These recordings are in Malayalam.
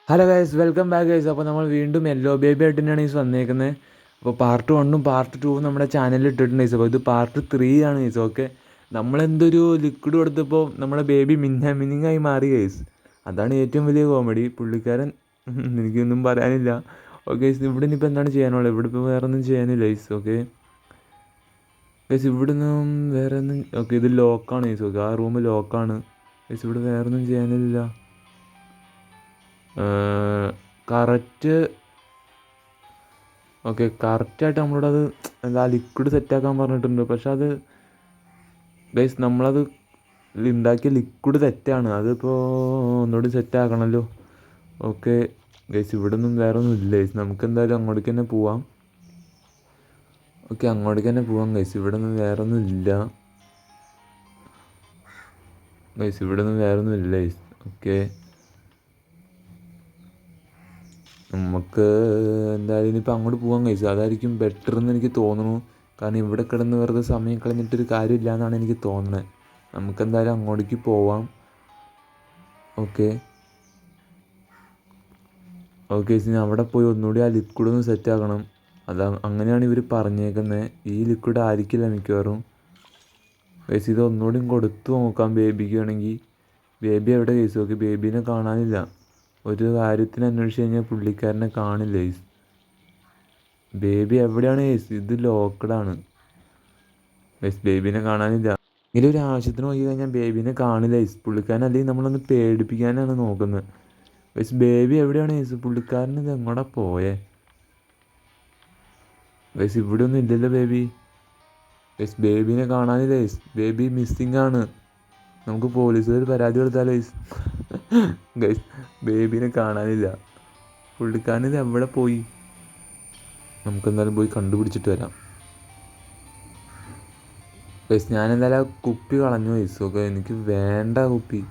Hello guys, welcome back guys. അപ്പോൾ നമ്മൾ വീണ്ടും യെല്ലോ ബേബി ആയിട്ട് തന്നെയാണ് ഗൈസ് വന്നേക്കുന്നത്. അപ്പോൾ പാർട്ട് 1ഉം പാർട്ട് 2ഉം നമ്മുടെ ചാനലിൽ ഇട്ടിട്ടുണ്ട് ഗൈസ്. അപ്പോൾ ഇത് പാർട്ട് 3 ആണ് ഗൈസ്. ഓക്കെ, നമ്മളെന്തൊരു ലിക്വിഡ് കൊടുത്തപ്പോൾ നമ്മുടെ ബേബി മിന്നിങ്ങായി മാറി ഗൈസ്. അതാണ് ഏറ്റവും വലിയ കോമഡി. പുള്ളിക്കാരൻ എനിക്കൊന്നും പറയാനില്ല. ഓക്കെ ഗൈസ്, ഇവിടെ ഇനിയിപ്പോൾ എന്താണ് ചെയ്യാനുള്ളത്? ഇവിടെ ഇപ്പോൾ വേറെ ഒന്നും ചെയ്യാനില്ല ഗൈസ്. ഓക്കെ ഗൈസ്, ഇവിടെ നിന്നും വേറെ ഒന്നും. ഓക്കെ, ഇത് ലോക്കാണ് ഗൈസ്. ഓക്കെ, ആ റൂം ലോക്കാണ് ഗൈസ്. ഇവിടെ വേറെ ഒന്നും ചെയ്യാനില്ല. കറക്റ്റ്. ഓക്കെ, കറക്റ്റായിട്ട് നമ്മളോട് അത് എന്താ ലിക്വിഡ് സെറ്റാക്കാൻ പറഞ്ഞിട്ടുണ്ട്. പക്ഷെ അത് ഗൈസ്, നമ്മളത് ഉണ്ടാക്കിയ ലിക്വിഡ് തെറ്റാണ്. അതിപ്പോൾ ഒന്നുകൂടി സെറ്റാക്കണമല്ലോ. ഓക്കെ ഗൈസ്, ഇവിടെ ഒന്നും വേറെ ഒന്നും ഇല്ല ഗൈസ്. നമുക്ക് എന്തായാലും അങ്ങോട്ടേക്ക് തന്നെ പോവാം. ഓക്കെ, അങ്ങോട്ടേക്ക് തന്നെ പോവാം ഗൈസ്. ഇവിടെ ഒന്നും വേറെ ഒന്നും ഇല്ല ഗൈസ്. ഇവിടെ ഒന്നും വേറെ ഒന്നും ഇല്ല ഗൈസ്. ഓക്കെ, നമുക്ക് എന്തായാലും ഇനിയിപ്പോൾ അങ്ങോട്ട് പോകാൻ കഴിച്ചു. അതായിരിക്കും ബെറ്റർ എന്ന് എനിക്ക് തോന്നുന്നു. കാരണം ഇവിടെ കിടന്ന് വെറുതെ സമയം കളഞ്ഞിട്ടൊരു കാര്യമില്ല എന്നാണ് എനിക്ക് തോന്നുന്നത്. നമുക്കെന്തായാലും അങ്ങോട്ടേക്ക് പോവാം. ഓക്കെ ഓക്കെ, ഇനി അവിടെ പോയി ഒന്നുകൂടി ആ ലിക്വിഡ് ഒന്ന് സെറ്റാക്കണം. അങ്ങനെയാണ് ഇവർ പറഞ്ഞേക്കുന്നത്. ഈ ലിക്വിഡ് ആയിരിക്കില്ല മിക്കവാറും കേസ്. ഇത് ഒന്നുകൂടിയും കൊടുത്തു നോക്കാം ബേബിക്ക് വേണമെങ്കിൽ. ബേബി എവിടെ കേസ്? ഓക്കെ, ബേബീനെ കാണാനില്ല. ഒരു കാര്യത്തിന് അന്വേഷിച്ച് കഴിഞ്ഞാൽ പുള്ളിക്കാരനെ കാണില്ല കേസ്. ബേബി എവിടെയാണ് കേസ്? ഇത് ലോക്കഡാണ് കേസ്. ബേബീനെ കാണാനില്ല. എങ്കിലും ഒരു ആവശ്യത്തിന് നോക്കി കഴിഞ്ഞാൽ ബേബീനെ കാണില്ല കേസ്. പുള്ളിക്കാരൻ അല്ലെങ്കിൽ നമ്മളൊന്ന് പേടിപ്പിക്കാനാണ് നോക്കുന്നത് കേസ്. ബേബി എവിടെയാണ് കേസ്? പുള്ളിക്കാരൻ ഇത് എങ്ങോട്ടാ പോയേ കേസ്? ഇവിടെ ഒന്നും ഇല്ലല്ലോ ബേബി കേസ്. ബേബീനെ കാണാനില്ല കേസ്. ബേബി മിസ്സിങ് ആണ്. നമുക്ക് പോലീസുകാർ പരാതി കൊടുത്താലോ കേസ്? ഗൈസ്, ബേബീനെ കാണാനില്ല. പുള്ളിക്കാരൻ ഇത് എവിടെ പോയി? നമുക്കെന്തായാലും പോയി കണ്ടുപിടിച്ചിട്ട് വരാം ഗൈസ്. ഞാനെന്തായാലും ആ കുപ്പി കളഞ്ഞു ഗൈസ്. ഓക്കെ, എനിക്ക് വേണ്ട കുപ്പി.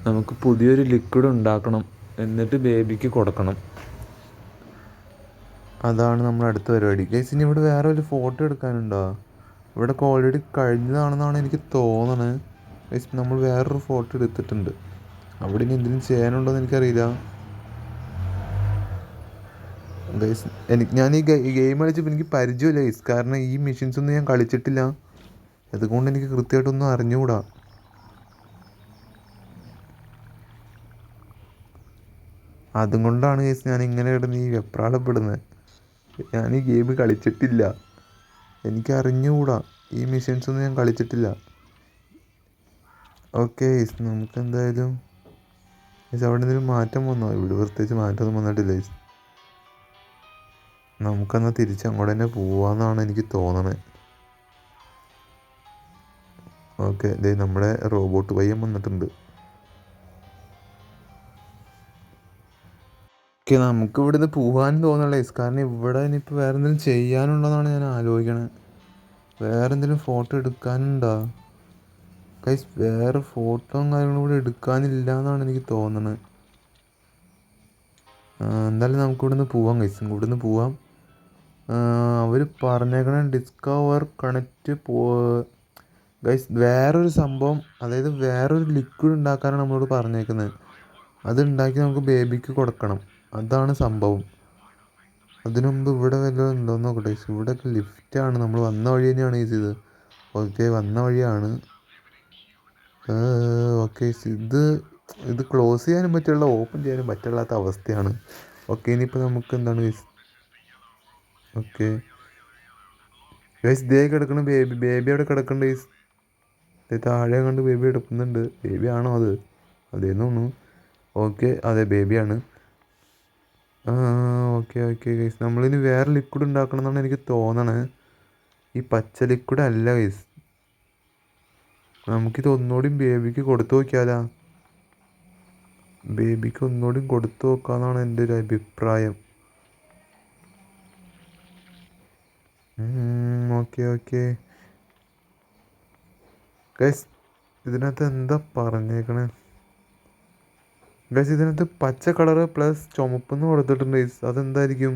നമുക്ക് പുതിയൊരു ലിക്വിഡ് ഉണ്ടാക്കണം, എന്നിട്ട് ബേബിക്ക് കൊടുക്കണം. അതാണ് നമ്മുടെ അടുത്ത പരിപാടി ഗൈസ്. ഇനി ഇവിടെ വേറെ ഒരു ഫോട്ടോ എടുക്കാനുണ്ടോ? ഇവിടെ ഓൾറെഡി കഴിഞ്ഞതാണെന്നാണ് എനിക്ക് തോന്നണത് ഗൈസ്. നമ്മൾ വേറൊരു ഫോട്ടോ എടുത്തിട്ടുണ്ട്. അവിടെ ഇനി എന്തെങ്കിലും ചെയ്യാനുണ്ടോ എന്ന് എനിക്കറിയില്ല ഗൈസ്. ഞാൻ ഈ ഗെയിം കളിച്ചപ്പോൾ എനിക്ക് പരിചയമില്ല ഗൈസ്. കാരണം ഈ മെഷീൻസ് ഒന്നും ഞാൻ കളിച്ചിട്ടില്ല. അതുകൊണ്ട് എനിക്ക് കൃത്യമായിട്ടൊന്നും അറിഞ്ഞുകൂടാ. അതുകൊണ്ടാണ് ഗൈസ് ഞാൻ ഇങ്ങനെ കിടന്ന് ഈ വെപ്രാളപ്പെടുന്നത്. ഞാൻ ഈ ഗെയിം കളിച്ചിട്ടില്ല, എനിക്ക് അറിഞ്ഞുകൂടാ. ഈ മെഷീൻസ് ഒന്നും ഞാൻ കളിച്ചിട്ടില്ല. ഓക്കെ ഗൈസ്, നമുക്ക് എന്തായാലും ഗൈസ് അവിടെ എന്തെങ്കിലും മാറ്റം വന്നോ? ഇവിടെ പ്രത്യേകിച്ച് മാറ്റമൊന്നും വന്നിട്ടില്ല ഗൈസ്. നമുക്കെന്നാൽ തിരിച്ച് അങ്ങോട്ട് തന്നെ പോവാമെന്നാണ് എനിക്ക് തോന്നണത്. ഓക്കെ, ദേ നമ്മുടെ റോബോട്ട് പയ്യൻ വന്നിട്ടുണ്ട്. ഓക്കെ, നമുക്ക് ഇവിടുന്ന് പോകാനും തോന്നണില്ല ഗൈസ്. കാരണം ഇവിടെ ഇനിയിപ്പോൾ വേറെ എന്തെങ്കിലും ചെയ്യാനുണ്ടോയെന്നാണ് ഞാൻ ആലോചിക്കണത്. വേറെ എന്തെങ്കിലും ഫോട്ടോ എടുക്കാനുണ്ടോ ഗൈസ്? വേറെ ഫോട്ടോയും കാര്യങ്ങളും കൂടെ എടുക്കാനില്ല എന്നാണ് എനിക്ക് തോന്നുന്നത്. എന്തായാലും നമുക്ക് ഇവിടുന്ന് പോവാം ഗൈസ്. ഇവിടുന്ന് പോവാം. അവർ പറഞ്ഞേക്കണ ഡിസ്കവർ കണക്റ്റ് ഗൈസ്. വേറൊരു സംഭവം, അതായത് വേറൊരു ലിക്വിഡ് ഉണ്ടാക്കാനാണ് നമ്മളോട് പറഞ്ഞേക്കുന്നത്. അത് ഉണ്ടാക്കി നമുക്ക് ബേബിക്ക് കൊടുക്കണം. അതാണ് സംഭവം. അതിനു മുമ്പ് ഇവിടെ വല്ലതും ഉണ്ടോയെന്ന് നോക്കട്ടെ ഗൈസ്. ഇവിടെയൊക്കെ ലിഫ്റ്റാണ്. നമ്മൾ വന്ന വഴി തന്നെയാണ് ഗൈസ് ഇത്. ഓക്കെ, വന്ന വഴിയാണ്. ഓക്കെ, ഇത് ക്ലോസ് ചെയ്യാനും പറ്റുള്ള, ഓപ്പൺ ചെയ്യാനും പറ്റുള്ളാത്ത അവസ്ഥയാണ്. ഓക്കെ, ഇനിയിപ്പോൾ നമുക്ക് എന്താണ് ഗൈസ്? ഓക്കെ ഗൈസ്, ദേ കിടക്കണ ബേബി അവിടെ കിടക്കുന്നുണ്ട് ഗൈസ്. താഴെ കണ്ട് ബേബി എടുക്കുന്നുണ്ട്. ബേബി ആണോ അത്? അതേന്ന് തോന്നുന്നു. ഓക്കെ, അതെ ബേബിയാണ്. ഓക്കെ ഓക്കെ ഗൈസ്, നമ്മളിനി വേറെ ലിക്വിഡ് ഉണ്ടാക്കണം എന്നാണ് എനിക്ക് തോന്നണത്. ഈ പച്ച ലിക്വിഡ് അല്ല ഗൈസ്. നമുക്കിത് ഒന്നുകൂടിയും ബേബിക്ക് കൊടുത്തു നോക്കിയാലോ? ബേബിക്ക് ഒന്നുകൂടിയും കൊടുത്തു നോക്കാമെന്നാണ് എൻ്റെ ഒരു അഭിപ്രായം. ഓക്കെ ഓക്കെ ഗൈസ്, ഇതിനകത്ത് എന്താ പറഞ്ഞേക്കണേ ഗൈസ്? ഇതിനകത്ത് പച്ച കളറ് പ്ലസ് ചുമപ്പെന്ന് കൊടുത്തിട്ടുണ്ട് ഗൈസ്. അതെന്തായിരിക്കും?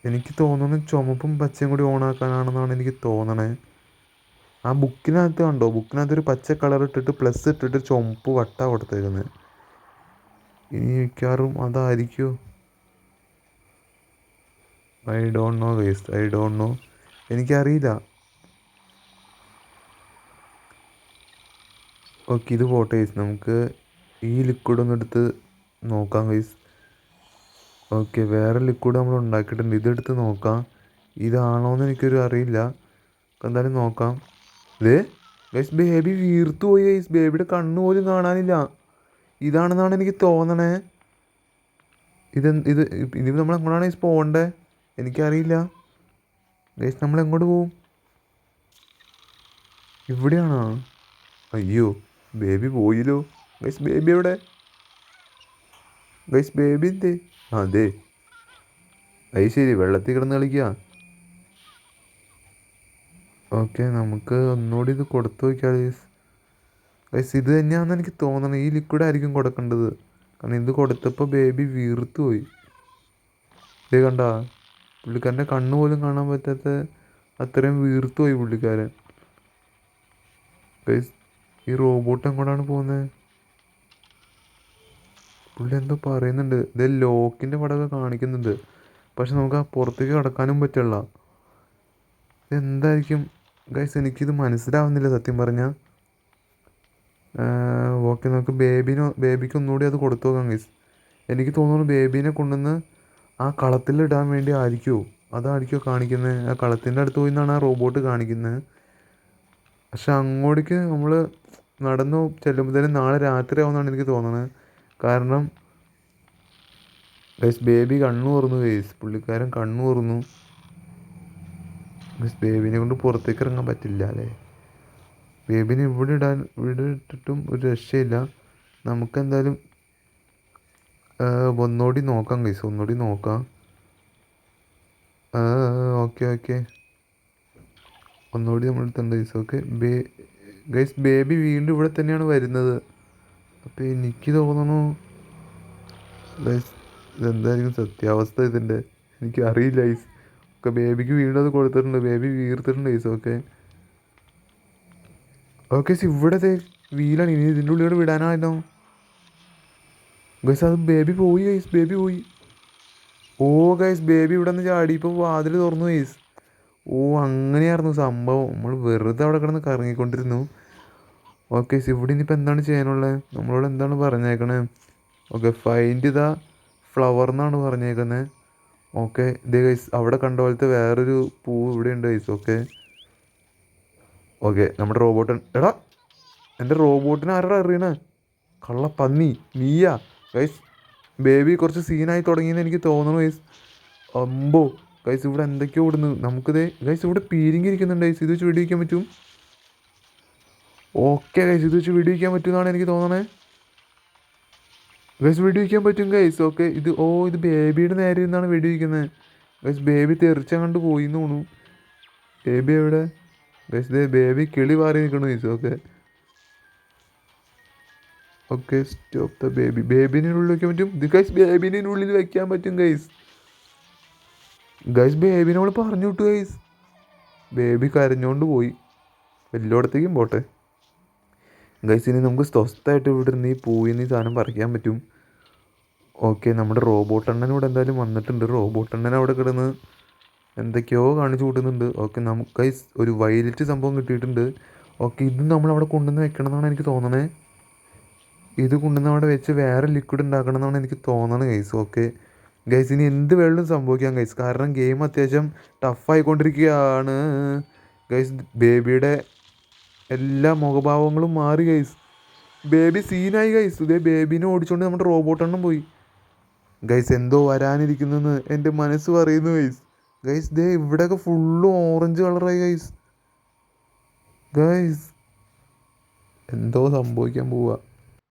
എനിക്ക് തോന്നുന്നു ചുമപ്പും പച്ചയും കൂടി ഓണാക്കാനാണെന്നാണ് എനിക്ക് തോന്നണേ. ആ ബുക്കിനകത്ത് കണ്ടോ? ബുക്കിനകത്ത് ഒരു പച്ച കളർ ഇട്ടിട്ട് പ്ലസ് ഇട്ടിട്ട് ചുമപ്പ് വട്ട കൊടുത്തേക്കുന്നത്. ഇനി മിക്കവാറും അതായിരിക്കുമോ? I don't know guys, I don't know, എനിക്കറിയില്ല. ഓക്കെ, ഇത് പോട്ടെ ഗൈസ്, നമുക്ക് ഈ ലിക്വിഡ് ഒന്ന് എടുത്ത് നോക്കാം ഗൈസ്. ഓക്കെ, വേറെ ലിക്വിഡ് നമ്മൾ ഉണ്ടാക്കിയിട്ടുണ്ട്, ഇതെടുത്ത് നോക്കാം. ഇതാണോയെന്ന് എനിക്കൊരു അറിയില്ല, എന്തായാലും നോക്കാം. ഇത് ഗൈസ് ബേബി വീർത്തു പോയി ഗൈസ്, ബേബിയുടെ കണ്ണ് പോലും കാണാനില്ല. ഇതാണെന്നാണ് എനിക്ക് തോന്നണേ. ഇത് ഇനി നമ്മൾ എങ്ങോട്ടാണ് ഗൈസ് പോകണ്ടേ? എനിക്കറിയില്ല ഗൈസ്, നമ്മൾ എങ്ങോട്ട് പോവും? ഇവിടെയാണോ? അയ്യോ, ബേബി പോയില്ലോ ഗൈസ്. ബേബി എവിടെ ഗൈസ്? ബേബി എന്തേ? അതെ, അത് ശരി, വെള്ളത്തിൽ കിടന്ന് കളിക്കുക. ഓക്കെ, നമുക്ക് ഒന്നുകൂടി ഇത് കൊടുത്തു നോക്കിയാൽ ഗൈസ്. ഗൈസ് ഇത് തന്നെയാണെന്ന് എനിക്ക് തോന്നണം, ഈ ലിക്വിഡ് ആയിരിക്കും കൊടുക്കേണ്ടത്. കാരണം ഇത് കൊടുത്തപ്പോൾ ബേബി വീർത്തു പോയി. ഇത് കണ്ട, പുള്ളിക്കാരൻ്റെ കണ്ണ് പോലും കാണാൻ പറ്റാത്ത അത്രയും വീർത്തു പോയി പുള്ളിക്കാരൻ. ഗൈസ് ഈ റോബോട്ട് എങ്ങോട്ടാണ് പോകുന്നത്? പുള്ളി എന്തോ പറയുന്നുണ്ട്. ഇത് ലോക്കിൻ്റെ പടമൊക്കെ കാണിക്കുന്നുണ്ട്, പക്ഷെ നമുക്ക് ആ പുറത്തേക്ക് കടക്കാനും പറ്റില്ല. ഇതെന്തായിരിക്കും ഗൈസ്? എനിക്കിത് മനസ്സിലാവുന്നില്ല സത്യം പറഞ്ഞാൽ. ഓക്കെ, നമുക്ക് ബേബിക്ക് ഒന്നുകൂടി അത് കൊടുത്തു നോക്കാം ഗൈസ്. എനിക്ക് തോന്നുന്നു ബേബീനെ കൊണ്ടുവന്ന് ആ കളത്തിലിടാൻ വേണ്ടി ആയിരിക്കുമോ, അതായിരിക്കുമോ കാണിക്കുന്നത്. ആ കളത്തിൻ്റെ അടുത്ത് പോയി എന്നാണ് ആ റോബോട്ട് കാണിക്കുന്നത്. പക്ഷെ അങ്ങോട്ടേക്ക് നമ്മൾ നടന്നു ചെല്ലുമ്പോഴത്തേനും നാളെ രാത്രി ആവുമെന്നാണ് എനിക്ക് തോന്നുന്നത്. കാരണം ഗൈസ് ബേബി കണ്ണു തുറന്നു ഗൈസ്, പുള്ളിക്കാരൻ കണ്ണു തുറന്നു ഗൈസ്. ബേബിനെ കൊണ്ട് പുറത്തേക്ക് ഇറങ്ങാൻ പറ്റില്ല അല്ലേ? ബേബിനെ ഇവിടെ ഇട്ടിട്ടും ഒരു രക്ഷയില്ല. നമുക്കെന്തായാലും ഒന്നുകൂടി നോക്കാം ഗൈസ്, ഒന്നുകൂടി നോക്കാം. ഓക്കെ ഓക്കെ, ഒന്നുകൂടി നമ്മൾ എടുത്തുണ്ട് ഗൈസ്. ഓക്കെ ഗൈസ്, ബേബി വീണ്ടും ഇവിടെ തന്നെയാണ് വരുന്നത്. അപ്പോൾ എനിക്ക് തോന്നുന്നു ഗൈസ് ഇതെന്തായിരിക്കും സത്യാവസ്ഥ ഇതിൻ്റെ, എനിക്ക് അറിയില്ല ഗൈസ്. ഓക്കെ, ബേബിക്ക് വീണ്ടും അത് കൊടുത്തിട്ടുണ്ട്, ബേബി വീർത്തിട്ടുണ്ട് ഗൈസ്. ഓക്കെ ഓക്കെ, ഇവിടത്തെ വീലാണ്, ഇനി ഇതിൻ്റെ ഉള്ളിലോട്ട് വിടാനാണല്ലോ ഗൈസ്. അത് ബേബി പോയി ഗൈസ്, ബേബി പോയി. ഓ ഗൈസ്, ബേബി ഇവിടെ നിന്ന് ചാടി ഇപ്പോൾ വാതിൽ തുറന്നു ഗൈസ്. ഓ അങ്ങനെയായിരുന്നു സംഭവം, നമ്മൾ വെറുതെ അവിടെ കിടന്ന് കറങ്ങിക്കൊണ്ടിരുന്നു. ഓക്കെ, ഇവിടെ ഇനിയിപ്പോൾ എന്താണ് ചെയ്യാനുള്ളത്? നമ്മളോട് എന്താണ് പറഞ്ഞേക്കണേ? ഓക്കെ, ഫൈൻഡ് ദ ഫ്ലവർ എന്നാണ് പറഞ്ഞേക്കുന്നത്. ഓക്കെ, ഇതേ ഗൈസ്, അവിടെ കണ്ട പോലത്തെ വേറൊരു പൂ ഇവിടെ ഉണ്ട് ഗൈസ്. ഓക്കെ ഓക്കെ, നമ്മുടെ റോബോട്ട്. എടാ, എൻ്റെ റോബോട്ടിനെ ആരാ എറിയണേ? കള്ള പന്നി നീയാ ഗൈസ്. ബേബി കുറച്ച് സീനായി തുടങ്ങിയെന്ന് എനിക്ക് തോന്നുന്നു ഗൈസ്. അമ്പോ ഗൈസ്, ഇവിടെ എന്തൊക്കെയോ ഇവിടുന്ന് നമുക്കിത് ഗൈസ്, ഇവിടെ പീരിങ്ങി ഇരിക്കുന്നുണ്ട് ഗൈസ്. ഇത് വെച്ച് വെടിവെക്കാൻ പറ്റും. ഓക്കെ ഗൈസ്, ഇത് വെച്ച് വെടിവെക്കാൻ പറ്റുമെന്നാണ് എനിക്ക് തോന്നണേ ഗൈസ്. വെടിവെക്കാൻ പറ്റും ഗൈസ്. ഓക്കെ, ഇത് ബേബിയുടെ നേരെ നിന്നാണ് വെടിവെക്കുന്നത് ഗൈസ്. ബേബി തെറിച്ചങ്ങണ്ട് പോയി എന്ന് തോന്നുന്നു. ബേബി എവിടെ ഗൈസ്? ബേബി കിളി മാറി നിൽക്കണു guys. Okay okay, stop the baby. ബേബിനെ ഉള്ളിൽ വെക്കാൻ പറ്റും ഇത് ഗൈസ്, ബേബിനെ ഉള്ളിൽ വെക്കാൻ പറ്റും ഗൈസ്. ഗൈസ് ബേബിനെ നമ്മൾ പറഞ്ഞു വിട്ടു ഗൈസ്. ബേബി കരഞ്ഞുകൊണ്ട് പോയി, എല്ലായിടത്തേക്കും പോട്ടെ ഗൈസ്. ഇനി നമുക്ക് സ്വസ്ഥമായിട്ട് ഇവിടെ ഇരുന്ന് ഈ പൂവിൽ നിന്ന് ഈ സാധനം പറിക്കാൻ പറ്റും. ഓക്കെ, നമ്മുടെ റോബോട്ട് അണ്ണൻ ഇവിടെ എന്തായാലും വന്നിട്ടുണ്ട്. റോബോട്ട് അണ്ണൻ അവിടെ കിടന്ന് എന്തൊക്കെയോ കാണിച്ചു കൂട്ടുന്നുണ്ട്. ഓക്കെ, നമുക്ക് ഗൈസ് ഒരു വയലറ്റ് സംഭവം കിട്ടിയിട്ടുണ്ട്. ഓക്കെ, ഇത് നമ്മളവിടെ കൊണ്ടുവന്ന് വെക്കണം എന്നാണ് എനിക്ക് തോന്നണേ. ഇത് കൊണ്ടുവന്ന് അവിടെ വെച്ച് വേറെ ലിക്വിഡ് ഉണ്ടാക്കണം എന്നാണ് എനിക്ക് തോന്നണത് ഗൈസ്. ഓക്കെ ഗൈസ്, ഇനി എന്ത് വേണമെങ്കിലും സംഭവിക്കാം ഗൈസ്, കാരണം ഗെയിം അത്യാവശ്യം ടഫായിക്കൊണ്ടിരിക്കുകയാണ് ഗൈസ്. ബേബിയുടെ എല്ലാ മുഖഭാവങ്ങളും മാറി ഗൈസ്. ബേബി സീനായി ഗൈസ്. ഇതേ ബേബീനെ ഓടിച്ചുകൊണ്ട് നമ്മുടെ റോബോട്ടെണ്ണം പോയി ഗൈസ്. എന്തോ വരാനിരിക്കുന്നെന്ന് എൻ്റെ മനസ്സ് പറയുന്നു ഗൈസ്. ഗൈസ് ദേ ഇവിടെയൊക്കെ ഫുള്ളും ഓറഞ്ച് കളറായി ഗൈസ്. ഗൈസ് എന്തോ സംഭവിക്കാൻ പോവുക.